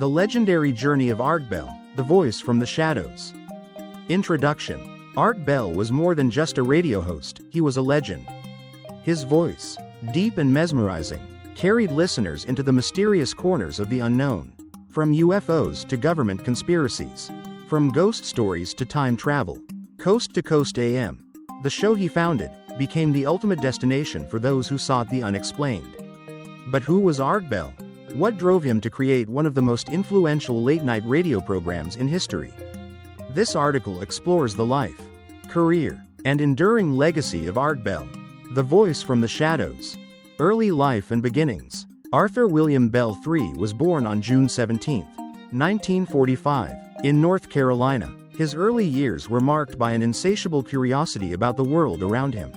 The legendary journey of Art Bell, the voice from the shadows. Introduction. Art Bell was more than just a radio host, he was a legend. His voice, deep and mesmerizing, carried listeners into the mysterious corners of the unknown. From UFOs to government conspiracies. From ghost stories to time travel. Coast to Coast AM. The show he founded became the ultimate destination for those who sought the unexplained. But who was Art Bell? What drove him to create one of the most influential late-night radio programs in history? This article explores the life, career, and enduring legacy of Art Bell, the voice from the shadows. Early life and beginnings. Arthur William Bell III was born on June 17, 1945, in North Carolina. His early years were marked by an insatiable curiosity about the world around him.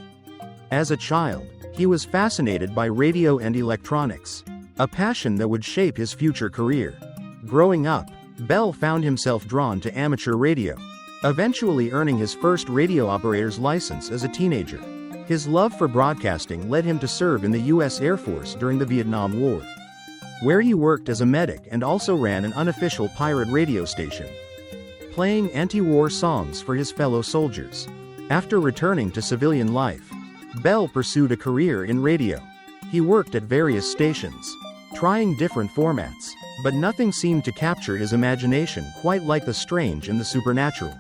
As a child, he was fascinated by radio and electronics, a passion that would shape his future career. Growing up, Bell found himself drawn to amateur radio, eventually earning his first radio operator's license as a teenager. His love for broadcasting led him to serve in the U.S. Air Force during the Vietnam War, where he worked as a medic and also ran an unofficial pirate radio station, playing anti-war songs for his fellow soldiers. After returning to civilian life, Bell pursued a career in radio. He worked at various stations, trying different formats, but nothing seemed to capture his imagination quite like the strange and the supernatural.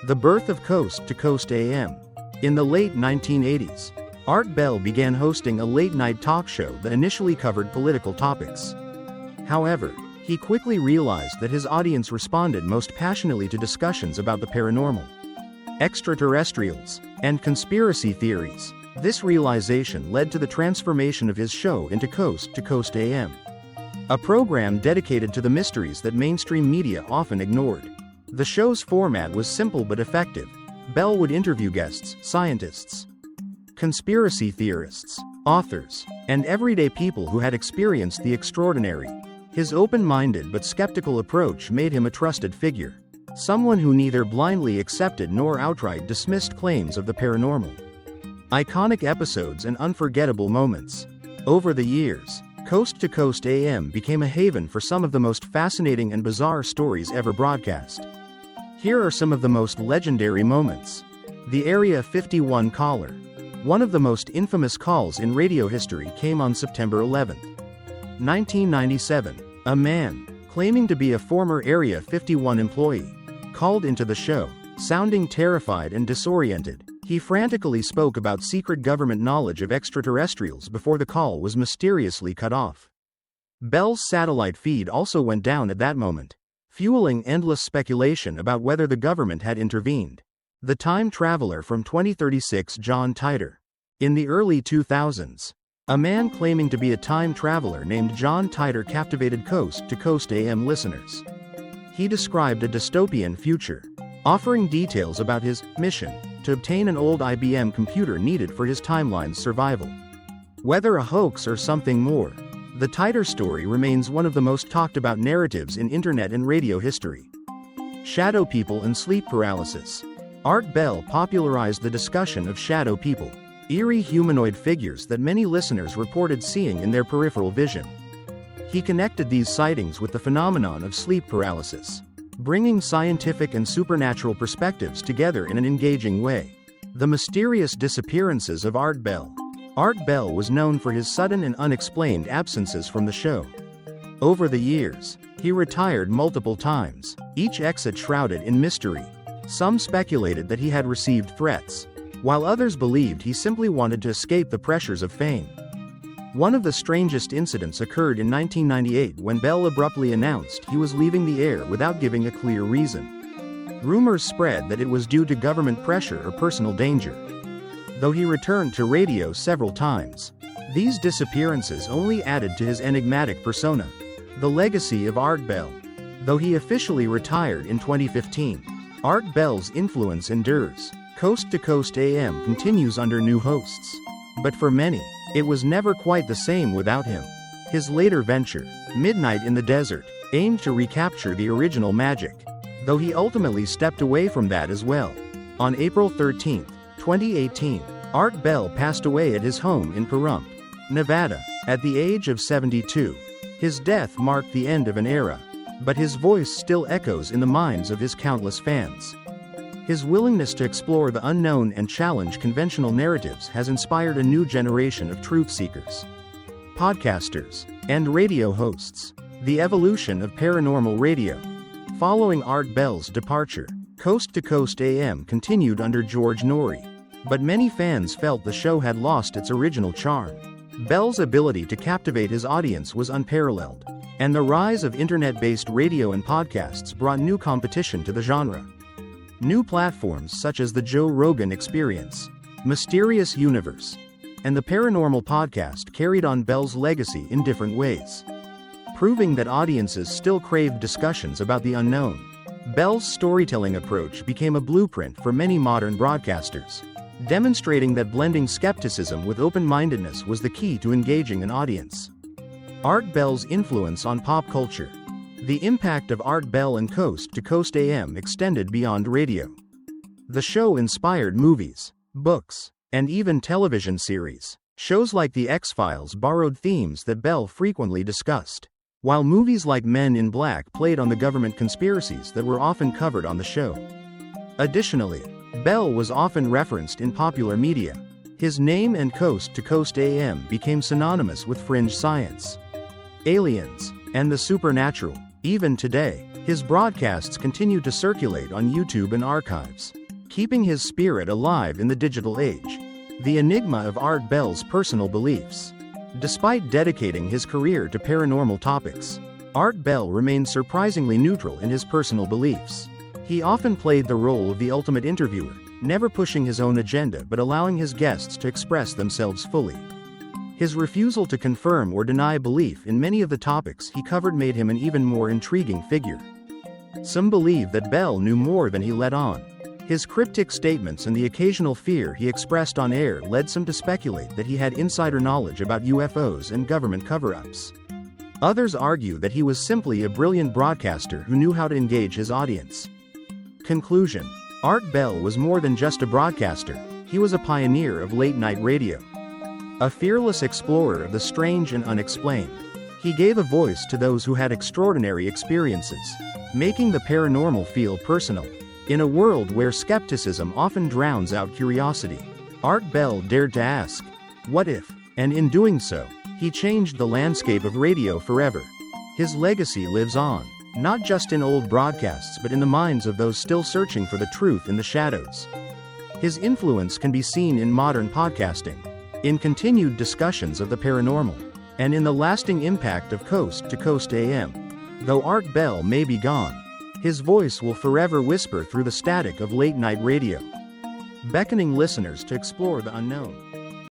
The birth of Coast to Coast AM. In the late 1980s, Art Bell began hosting a late-night talk show that initially covered political topics. However, he quickly realized that his audience responded most passionately to discussions about the paranormal, extraterrestrials, and conspiracy theories. This realization led to the transformation of his show into Coast to Coast AM, a program dedicated to the mysteries that mainstream media often ignored. The show's format was simple but effective. Bell would interview guests, scientists, conspiracy theorists, authors, and everyday people who had experienced the extraordinary. His open-minded but skeptical approach made him a trusted figure, someone who neither blindly accepted nor outright dismissed claims of the paranormal. Iconic episodes and unforgettable moments. Over the years, Coast to Coast AM became a haven for some of the most fascinating and bizarre stories ever broadcast. Here are some of the most legendary moments. The Area 51 caller. One of the most infamous calls in radio history came on September 11, 1997. A man, claiming to be a former Area 51 employee, called into the show, sounding terrified and disoriented. He frantically spoke about secret government knowledge of extraterrestrials before the call was mysteriously cut off. Bell's satellite feed also went down at that moment, fueling endless speculation about whether the government had intervened. The time traveler from 2036 John Titor. In the early 2000s, a man claiming to be a time traveler named John Titor captivated Coast to Coast AM listeners. He described a dystopian future, offering details about his mission to obtain an old IBM computer needed for his timeline's survival. Whether a hoax or something more, the Titor story remains one of the most talked about narratives in internet and radio history. Shadow people and sleep paralysis. Art Bell popularized the discussion of shadow people, eerie humanoid figures that many listeners reported seeing in their peripheral vision. He connected these sightings with the phenomenon of sleep paralysis, bringing scientific and supernatural perspectives together in an engaging way. The mysterious disappearances of Art Bell. Art Bell was known for his sudden and unexplained absences from the show. Over the years, he retired multiple times, each exit shrouded in mystery. Some speculated that he had received threats, while others believed he simply wanted to escape the pressures of fame. One of the strangest incidents occurred in 1998 when Bell abruptly announced he was leaving the air without giving a clear reason. Rumors spread that it was due to government pressure or personal danger. Though he returned to radio several times, these disappearances only added to his enigmatic persona. The legacy of Art Bell. Though he officially retired in 2015, Art Bell's influence endures. Coast to Coast AM continues under new hosts. But for many, it was never quite the same without him. His later venture, Midnight in the Desert, aimed to recapture the original magic, though he ultimately stepped away from that as well. On April 13, 2018, Art Bell passed away at his home in Pahrump, Nevada, at the age of 72. His death marked the end of an era, but his voice still echoes in the minds of his countless fans. His willingness to explore the unknown and challenge conventional narratives has inspired a new generation of truth seekers, podcasters, and radio hosts. The evolution of paranormal radio. Following Art Bell's departure, Coast to Coast AM continued under George Norrie, but many fans felt the show had lost its original charm. Bell's ability to captivate his audience was unparalleled, and the rise of internet-based radio and podcasts brought new competition to the genre. New platforms such as the Joe Rogan Experience, Mysterious Universe, and the Paranormal podcast carried on Bell's legacy in different ways, proving that audiences still craved discussions about the unknown. Bell's storytelling approach became a blueprint for many modern broadcasters, demonstrating that blending skepticism with open-mindedness was the key to engaging an audience. Art Bell's influence on pop culture. The impact of Art Bell and Coast to Coast AM extended beyond radio. The show inspired movies, books, and even television series. Shows like The X-Files borrowed themes that Bell frequently discussed, while movies like Men in Black played on the government conspiracies that were often covered on the show. Additionally, Bell was often referenced in popular media. His name and Coast to Coast AM became synonymous with fringe science, aliens, and the supernatural. Even today, his broadcasts continue to circulate on YouTube and archives, keeping his spirit alive in the digital age. The enigma of Art Bell's personal beliefs. Despite dedicating his career to paranormal topics, Art Bell remained surprisingly neutral in his personal beliefs. He often played the role of the ultimate interviewer, never pushing his own agenda but allowing his guests to express themselves fully. His refusal to confirm or deny belief in many of the topics he covered made him an even more intriguing figure. Some believe that Bell knew more than he let on. His cryptic statements and the occasional fear he expressed on air led some to speculate that he had insider knowledge about UFOs and government cover-ups. Others argue that he was simply a brilliant broadcaster who knew how to engage his audience. Conclusion. Art Bell was more than just a broadcaster, he was a pioneer of late-night radio. A fearless explorer of the strange and unexplained. He gave a voice to those who had extraordinary experiences, making the paranormal feel personal. In a world where skepticism often drowns out curiosity, Art Bell dared to ask, "What if?" And in doing so, he changed the landscape of radio forever. His legacy lives on, not just in old broadcasts but in the minds of those still searching for the truth in the shadows. His influence can be seen in modern podcasting, in continued discussions of the paranormal, and in the lasting impact of Coast to Coast AM. Though Art Bell may be gone, his voice will forever whisper through the static of late-night radio, beckoning listeners to explore the unknown.